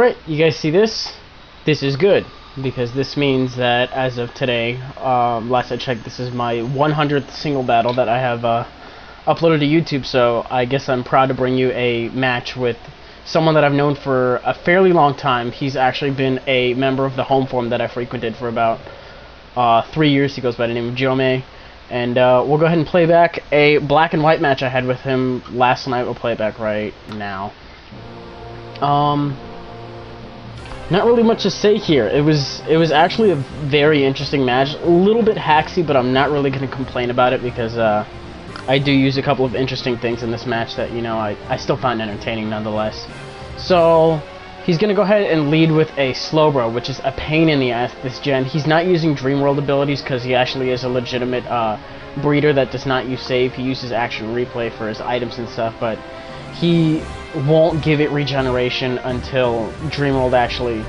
Alright, you guys see this? This is good, because this means that as of today, last I checked, this is my 100th single battle that I have uploaded to YouTube, so I guess I'm proud to bring you a match with someone that I've known for a fairly long time. He's actually been a member of the home forum that I frequented for about 3 years. He goes by the name of Jomei. And we'll go ahead and play back a black and white match I had with him last night. We'll play it back right now. Not really much to say here. It was actually a very interesting match. A little bit hacksy, but I'm not really going to complain about it because I do use a couple of interesting things in this match that, you know, I still find entertaining nonetheless. So he's going to go ahead and lead with a Slowbro, which is a pain in the ass this gen. He's not using Dream World abilities because he actually is a legitimate breeder that does not use save. He uses action replay for his items and stuff, but he won't give it regeneration until Dream World actually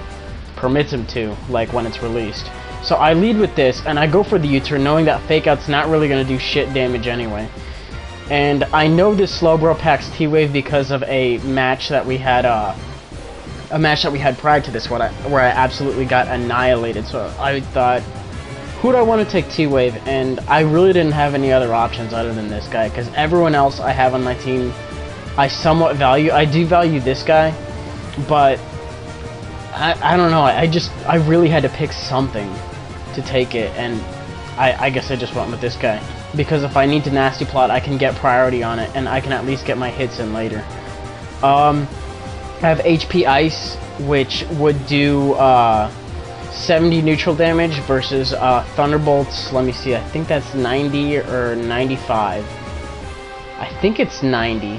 permits him to, like when it's released. So I lead with this, and I go for the U-turn knowing that Fake Out's not really going to do shit damage anyway. And I know this Slowbro packs T-Wave because of a match that we had prior to this one where I absolutely got annihilated. So I thought, who do I want to take T-Wave? And I really didn't have any other options other than this guy, because everyone else I have on my team I somewhat value. I do value this guy, but I don't know. I really had to pick something to take it, and I guess I just went with this guy. Because if I need to nasty plot, I can get priority on it, and I can at least get my hits in later. I have HP Ice, which would do 70 neutral damage versus Thunderbolts. Let me see, I think that's 90 or 95. I think it's 90.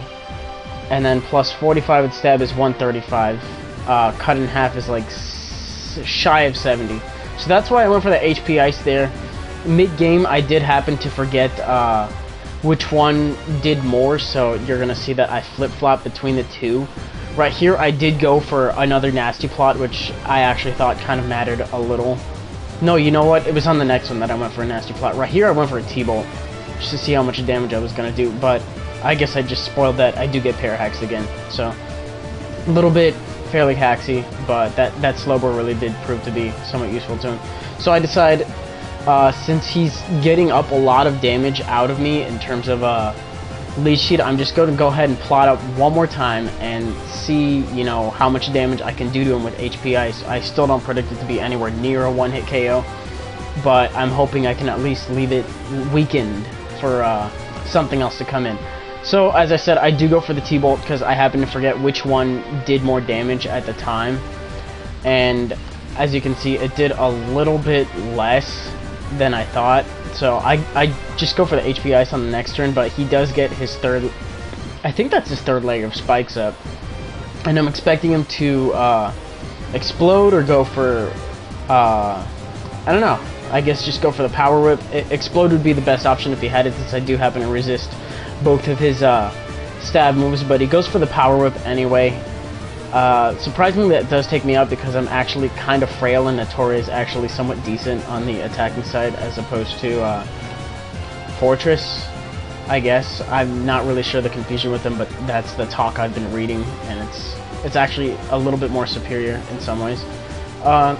And then plus 45 with stab is 135. Cut in half is like shy of 70. So that's why I went for the HP Ice there. Mid-game, I did happen to forget which one did more, so you're going to see that I flip-flop between the two. Right here, I did go for another nasty plot, which I actually thought kind of mattered a little. No, you know what? It was on the next one that I went for a nasty plot. Right here, I went for a T-Bolt, just to see how much damage I was going to do, but I guess I just spoiled that. I do get pair hacks again, so a little bit fairly hacksy, but that Slowbro really did prove to be somewhat useful to him. So I decide, since he's getting up a lot of damage out of me in terms of lead sheet, I'm just going to go ahead and plot up one more time and see, you know, how much damage I can do to him with HP Ice. I still don't predict it to be anywhere near a one-hit KO, but I'm hoping I can at least leave it weakened for something else to come in. So, as I said, I do go for the T-Bolt because I happen to forget which one did more damage at the time. And as you can see, it did a little bit less than I thought. So I just go for the HP Ice on the next turn, but he does get his third, I think that's his third leg of spikes up. And I'm expecting him to explode or go for, I don't know, I guess just go for the Power Whip. Explode would be the best option if he had it, since I do happen to resist both of his stab moves, but he goes for the Power Whip anyway. Surprisingly, that does take me out because I'm actually kind of frail, and Notori is actually somewhat decent on the attacking side as opposed to Fortress, I guess. I'm not really sure the confusion with them, but that's the talk I've been reading, and it's actually a little bit more superior in some ways.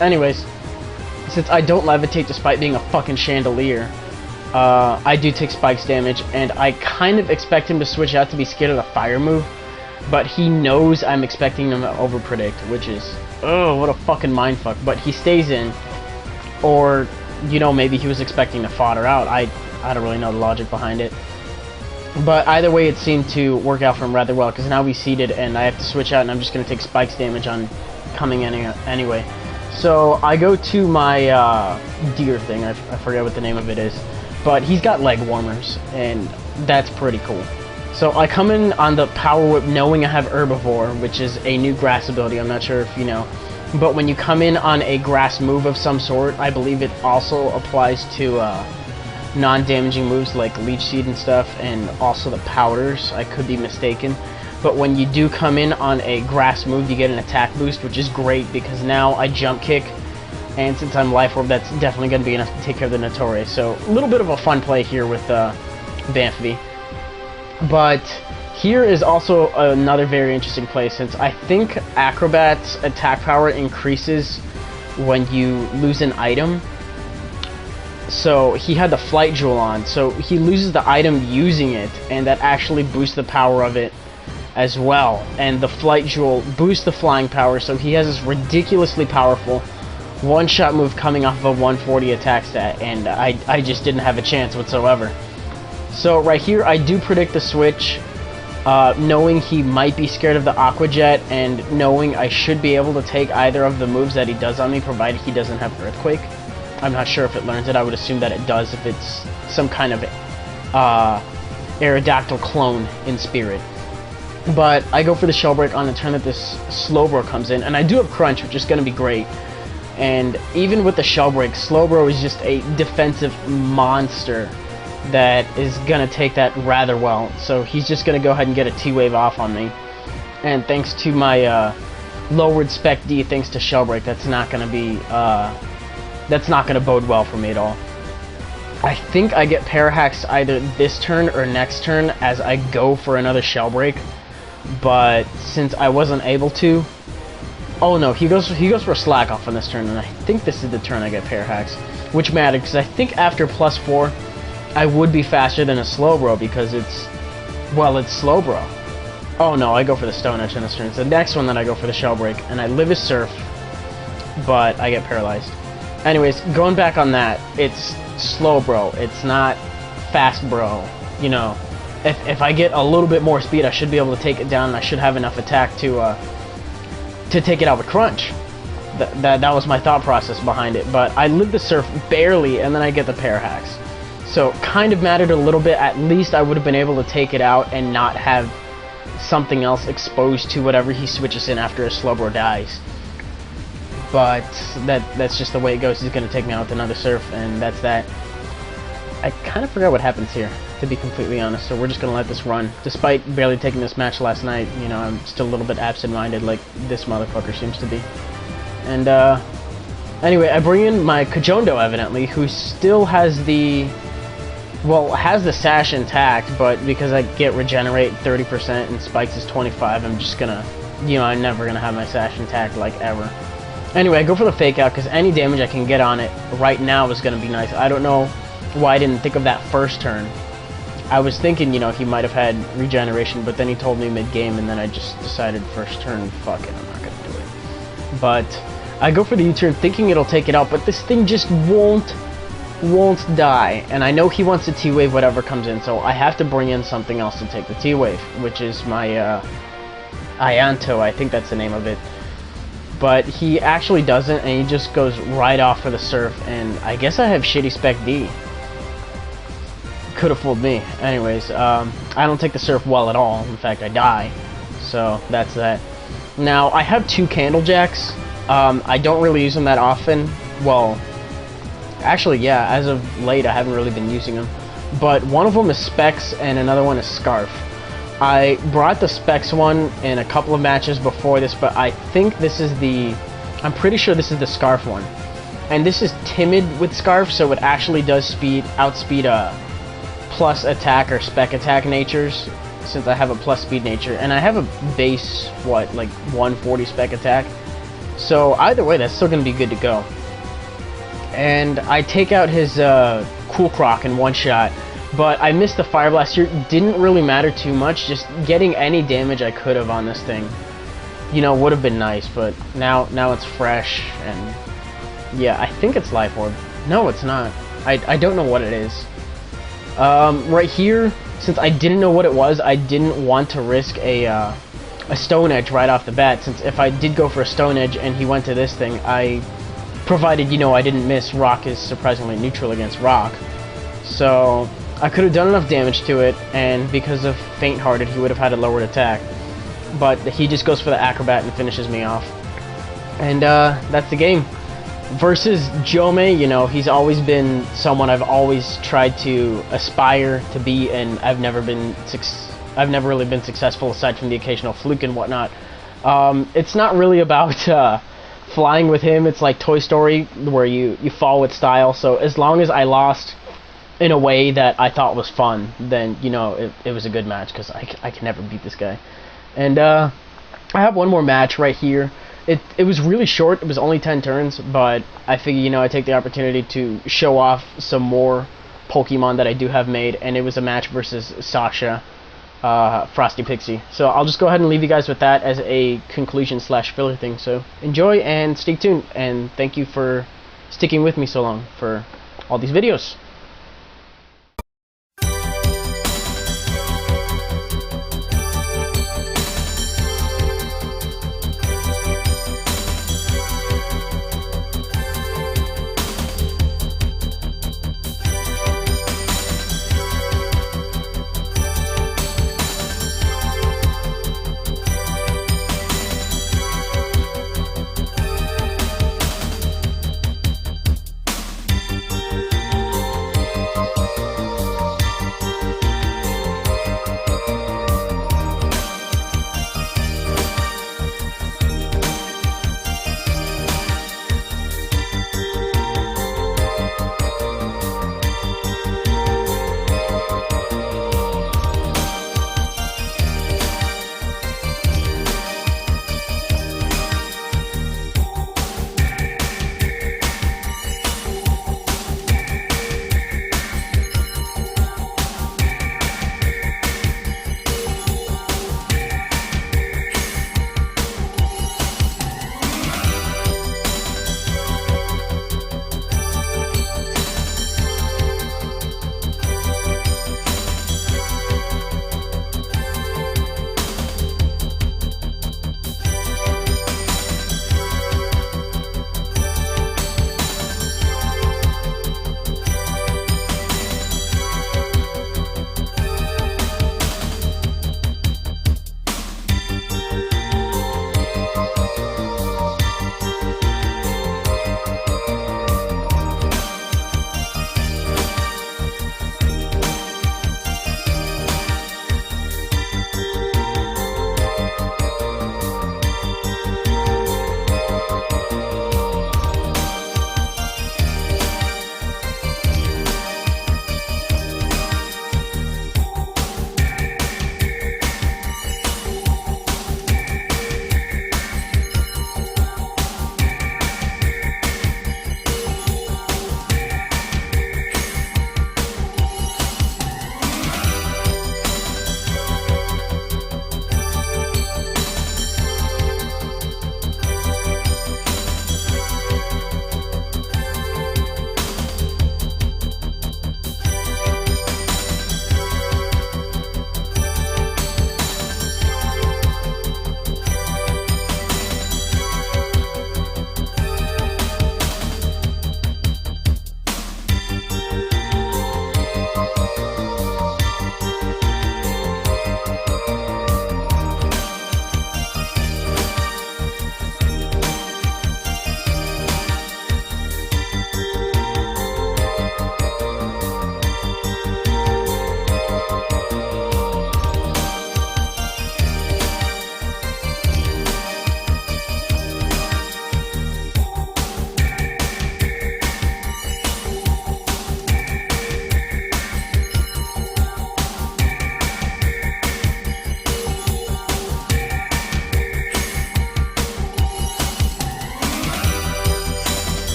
Anyways, since I don't levitate despite being a fucking chandelier, I do take spikes damage, and I kind of expect him to switch out to be scared of the fire move, but he knows I'm expecting him to overpredict, which is, oh, what a fucking mindfuck. But he stays in, or, you know, maybe he was expecting to fodder out. I don't really know the logic behind it. But either way, it seemed to work out for him rather well, because now we seeded, and I have to switch out, and I'm just going to take spikes damage on coming in anyway. So I go to my deer thing, I forget what the name of it is. But he's got leg warmers, and that's pretty cool. So I come in on the Power Whip knowing I have Herbivore, which is a new grass ability, I'm not sure if you know. But when you come in on a grass move of some sort, I believe it also applies to non-damaging moves like Leech Seed and stuff, and also the Powders. I could be mistaken. But when you do come in on a grass move, you get an attack boost, which is great because now I jump kick. And since I'm Life Orb, that's definitely going to be enough to take care of the Notori. So, a little bit of a fun play here with Banffy. But Here is also another very interesting place, since I think Acrobat's attack power increases when you lose an item. So he had the Flight Jewel on, so he loses the item using it, and that actually boosts the power of it as well. And the Flight Jewel boosts the flying power, so he has this ridiculously powerful one-shot move coming off of a 140 attack stat, and I just didn't have a chance whatsoever. So right here, I do predict the switch, knowing he might be scared of the Aqua Jet, and knowing I should be able to take either of the moves that he does on me, provided he doesn't have Earthquake. I'm not sure if it learns it. I would assume that it does if it's some kind of Aerodactyl clone in spirit. But I go for the Shell Break on the turn that this Slowbro comes in, and I do have Crunch, which is going to be great. And even with the Shell Break, Slowbro is just a defensive monster that is going to take that rather well. So he's just going to go ahead and get a T-Wave off on me. And thanks to my lowered Spec D, thanks to Shell Break, that's not going to be... that's not going to bode well for me at all. I think I get Parahaxed either this turn or next turn as I go for another Shell Break. But since I wasn't able to... Oh no, he goes for a Slack Off on this turn, and I think this is the turn I get Parahaxed. Which matters, because I think after +4, I would be faster than a Slowbro, because it's... Well, it's Slowbro. Oh no, I go for the Stone Edge on this turn. It's the next one that I go for the Shell Break, and I live as Surf, but I get paralyzed. Anyways, going back on that, it's slow bro, it's not fast bro. You know, if I get a little bit more speed, I should be able to take it down, and I should have enough attack to take it out with Crunch. That was my thought process behind it, but I live the Surf barely, and then I get the Parahax. So, kind of mattered a little bit. At least I would have been able to take it out and not have something else exposed to whatever he switches in after a Slowbro dies. But that's just the way it goes. He's going to take me out with another Surf, and that's that. I kind of forgot what happens here, to be completely honest, so we're just going to let this run. Despite barely taking this match last night, you know, I'm still a little bit absent-minded like this motherfucker seems to be. And, anyway, I bring in my Kajondo, evidently, who still has the... Well, has the Sash intact, but because I get Regenerate 30% and Spikes is 25, I'm just going to... You know, I'm never going to have my Sash intact, like, ever. Anyway, I go for the Fake Out, because any damage I can get on it right now is going to be nice. I don't know why I didn't think of that first turn. I was thinking, you know, he might have had Regeneration, but then he told me mid-game, and then I just decided first turn, fuck it, I'm not going to do it. But I go for the U-turn thinking it'll take it out, but this thing just won't die. And I know he wants the T-Wave, whatever comes in, so I have to bring in something else to take the T-Wave, which is my Ianto, I think that's the name of it. But he actually doesn't, and he just goes right off for the Surf, and I guess I have shitty Spec D. Could have fooled me. Anyways, I don't take the Surf well at all. In fact, I die. So, that's that. Now, I have two Candle Jacks. I don't really use them that often. Well, actually, yeah, as of late, I haven't really been using them. But one of them is Specs, and another one is Scarf. I brought the Specs one in a couple of matches before this, but I think this is the... I'm pretty sure this is the Scarf one. And this is Timid with Scarf, so it actually does outspeed plus attack or Spec attack natures, since I have a plus speed nature. And I have a base, what, like 140 Spec attack. So either way, that's still going to be good to go. And I take out his Cool Croc in one shot. But I missed the Fire Blast here. Didn't really matter too much. Just getting any damage I could have on this thing, you know, would have been nice. But now it's fresh, and yeah, I think it's Life Orb. No, it's not. I don't know what it is. Right here, since I didn't know what it was, I didn't want to risk a Stone Edge right off the bat. Since if I did go for a Stone Edge and he went to this thing, provided, you know, I didn't miss, Rock is surprisingly neutral against Rock. So I could have done enough damage to it, and because of Faint-Hearted, he would have had a lowered attack. But he just goes for the Acrobat and finishes me off. And that's the game. Versus Jomei, you know, he's always been someone I've always tried to aspire to be, and I've never really been successful aside from the occasional fluke and whatnot. It's not really about flying with him. It's like Toy Story, where you fall with style. So as long as I lost in a way that I thought was fun, then you know it was a good match, because I can never beat this guy. And I have one more match right here. It was really short. It was only 10 turns, but I figure, you know, I take the opportunity to show off some more Pokemon that I do have made, and it was a match versus Sasha, FrostyPixie. So I'll just go ahead and leave you guys with that as a conclusion slash filler thing. So enjoy and stay tuned, and thank you for sticking with me so long for all these videos.